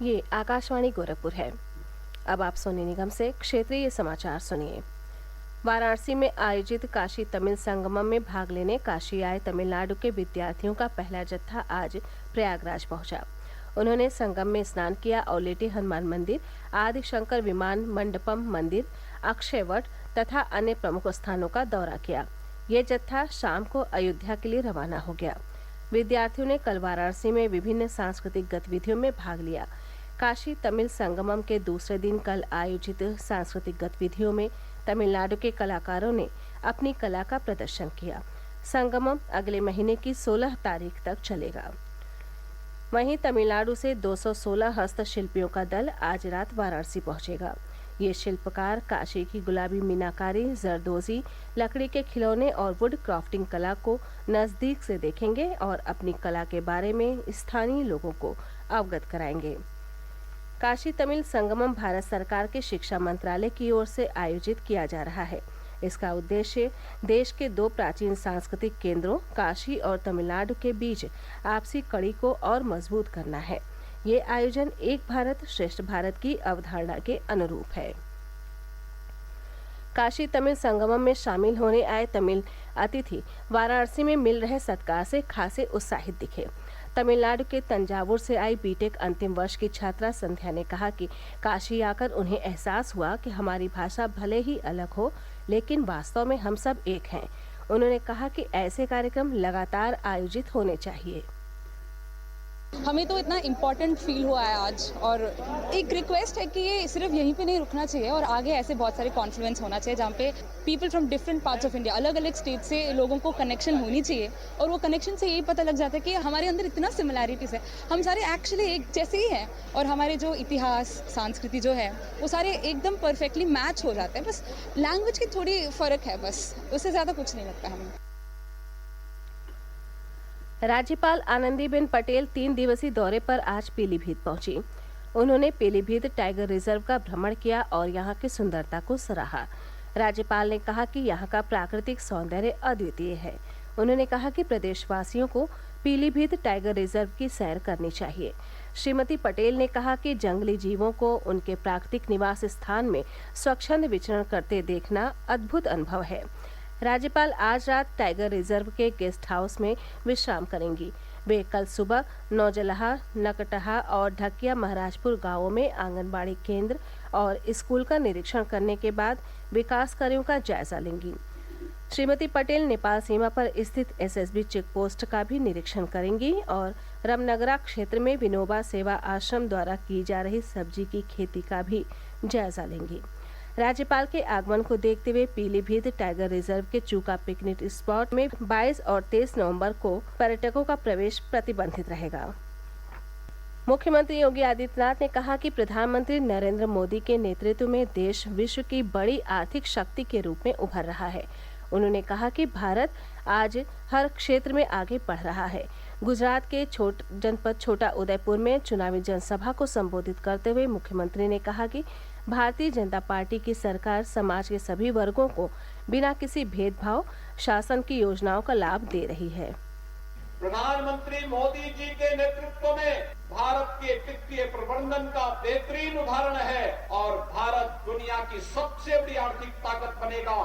ये आकाशवाणी गोरखपुर है। अब आप सोनी निगम से क्षेत्रीय समाचार सुनिए। वाराणसी में आयोजित काशी तमिल संगमम में भाग लेने काशी आए तमिलनाडु के विद्यार्थियों का पहला जत्था आज प्रयागराज पहुंचा। उन्होंने संगम में स्नान किया और लेटे हनुमान मंदिर, आदि शंकर विमान मंडपम मंदिर, अक्षयवट तथा अन्य प्रमुख स्थानों का दौरा किया। ये जत्था शाम को अयोध्या के लिए रवाना हो गया। विद्यार्थियों ने कल वाराणसी में विभिन्न सांस्कृतिक गतिविधियों में भाग लिया। काशी तमिल संगमम के दूसरे दिन कल आयोजित सांस्कृतिक गतिविधियों में तमिलनाडु के कलाकारों ने अपनी कला का प्रदर्शन किया। संगमम अगले महीने की 16 तारीख तक चलेगा। वहीं तमिलनाडु से 216 हस्तशिल्पियों का दल आज रात वाराणसी पहुंचेगा। ये शिल्पकार काशी की गुलाबी मीनाकारी, जरदोजी, लकड़ी के खिलौने और वुड क्राफ्टिंग कला को नजदीक से देखेंगे और अपनी कला के बारे में स्थानीय लोगों को अवगत कराएंगे। काशी तमिल संगमम भारत सरकार के शिक्षा मंत्रालय की ओर से आयोजित किया जा रहा है। इसका उद्देश्य देश के दो प्राचीन सांस्कृतिक केंद्रों काशी और तमिलनाडु के बीच आपसी कड़ी को और मजबूत करना है। ये आयोजन एक भारत श्रेष्ठ भारत की अवधारणा के अनुरूप है। काशी तमिल संगमम में शामिल होने आए तमिल अतिथि वाराणसी में मिल रहे सत्कार से खासे उत्साहित दिखे। तमिलनाडु के तंजावुर से आई बीटेक अंतिम वर्ष की छात्रा संध्या ने कहा कि काशी आकर उन्हें एहसास हुआ कि हमारी भाषा भले ही अलग हो, लेकिन वास्तव में हम सब एक हैं। उन्होंने कहा कि ऐसे कार्यक्रम लगातार आयोजित होने चाहिए। हमें तो इतना इम्पोर्टेंट फील हुआ है आज, और एक रिक्वेस्ट है कि ये सिर्फ यहीं पे नहीं रुकना चाहिए और आगे ऐसे बहुत सारे कॉन्फ्लुएंस होना चाहिए जहाँ पे people from different parts of India, अलग अलग स्टेट से लोगों को कनेक्शन होनी चाहिए। और वो कनेक्शन से यही पता लग जाता है कि हमारे अंदर इतना सिमिलैरिटीज है, हम सारे एक्चुअली एक जैसे ही हैं और हमारे जो इतिहास संस्कृति जो है वो सारे एकदम परफेक्टली मैच हो जाते हैं। बस लैंग्वेज की थोड़ी फ़र्क है, बस उससे ज़्यादा कुछ नहीं लगता हमें। राज्यपाल आनंदीबेन पटेल 3 दिवसीय दौरे पर आज पीलीभीत पहुंची। उन्होंने पीलीभीत टाइगर रिजर्व का भ्रमण किया और यहाँ की सुंदरता को सराहा। राज्यपाल ने कहा कि यहाँ का प्राकृतिक सौंदर्य अद्वितीय है। उन्होंने कहा कि प्रदेशवासियों को पीलीभीत टाइगर रिजर्व की सैर करनी चाहिए। श्रीमती पटेल ने कहा कि जंगली जीवों को उनके प्राकृतिक निवास स्थान में स्वच्छंद विचरण करते देखना अद्भुत अनुभव है। राज्यपाल आज रात टाइगर रिजर्व के गेस्ट हाउस में विश्राम करेंगी। वे कल सुबह नौजलहा, नकटहा और ढकिया महाराजपुर गांवों में आंगनबाड़ी केंद्र और स्कूल का निरीक्षण करने के बाद विकास कार्यों का जायजा लेंगी। श्रीमती पटेल नेपाल सीमा पर स्थित एसएसबी चेक पोस्ट का भी निरीक्षण करेंगी और रमनगरा क्षेत्र में विनोबा सेवा आश्रम द्वारा की जा रही सब्जी की खेती का भी जायजा लेंगी। राज्यपाल के आगमन को देखते हुए पीलीभीत टाइगर रिजर्व के चूका पिकनिक स्पॉट में 22 और 23 नवंबर को पर्यटकों का प्रवेश प्रतिबंधित रहेगा। मुख्यमंत्री योगी आदित्यनाथ ने कहा कि प्रधानमंत्री नरेंद्र मोदी के नेतृत्व में देश विश्व की बड़ी आर्थिक शक्ति के रूप में उभर रहा है। उन्होंने कहा कि भारत आज हर क्षेत्र में आगे बढ़ रहा है। गुजरात के जनपद छोटा उदयपुर में चुनावी जनसभा को संबोधित करते हुए मुख्यमंत्री ने कहा कि भारतीय जनता पार्टी की सरकार समाज के सभी वर्गों को बिना किसी भेदभाव शासन की योजनाओं का लाभ दे रही है। प्रधानमंत्री मोदी जी के नेतृत्व में भारत के वित्तीय प्रबंधन का बेहतरीन उदाहरण है और भारत दुनिया की सबसे बड़ी आर्थिक ताकत बनेगा,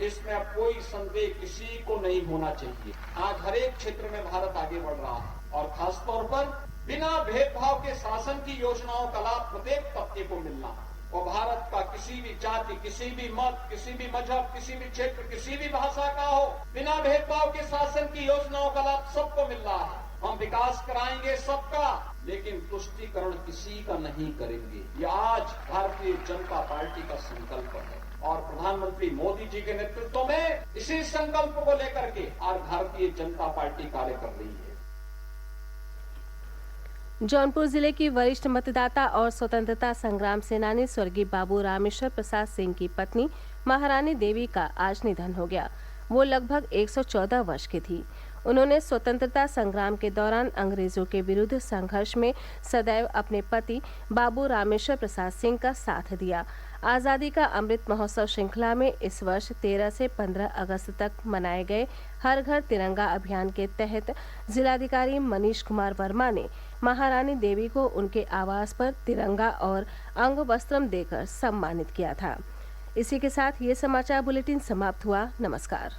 इसमें अब कोई संदेह किसी को नहीं होना चाहिए। आज हर एक क्षेत्र में भारत आगे बढ़ रहा है और खासतौर पर बिना भेदभाव के शासन की योजनाओं का लाभ प्रत्येक तबके को मिलना। वो भारत का किसी भी जाति, किसी भी मत, किसी भी मजहब, किसी भी क्षेत्र, किसी भी भाषा का हो, बिना भेदभाव के शासन की योजनाओं का लाभ सबको मिल रहा है। हम विकास कराएंगे सबका, लेकिन तुष्टीकरण किसी का नहीं करेंगे। ये आज भारतीय जनता पार्टी का संकल्प है और प्रधानमंत्री मोदी जी के नेतृत्व में इसी संकल्प को लेकर के आज भारतीय जनता पार्टी कार्य कर रही है। जौनपुर जिले की वरिष्ठ मतदाता और स्वतंत्रता संग्राम सेनानी स्वर्गीय बाबू रामेश्वर प्रसाद सिंह की पत्नी महारानी देवी का आज निधन हो गया। वो लगभग 114 वर्ष की थी। उन्होंने स्वतंत्रता संग्राम के दौरान अंग्रेजों के विरुद्ध संघर्ष में सदैव अपने पति बाबू रामेश्वर प्रसाद सिंह का साथ दिया। आज़ादी का अमृत महोत्सव श्रृंखला में इस वर्ष 13 से 15 अगस्त तक मनाए गए हर घर तिरंगा अभियान के तहत जिलाधिकारी मनीष कुमार वर्मा ने महारानी देवी को उनके आवास पर तिरंगा और अंग वस्त्रम देकर सम्मानित किया था। इसी के साथ ये समाचार बुलेटिन समाप्त हुआ। नमस्कार।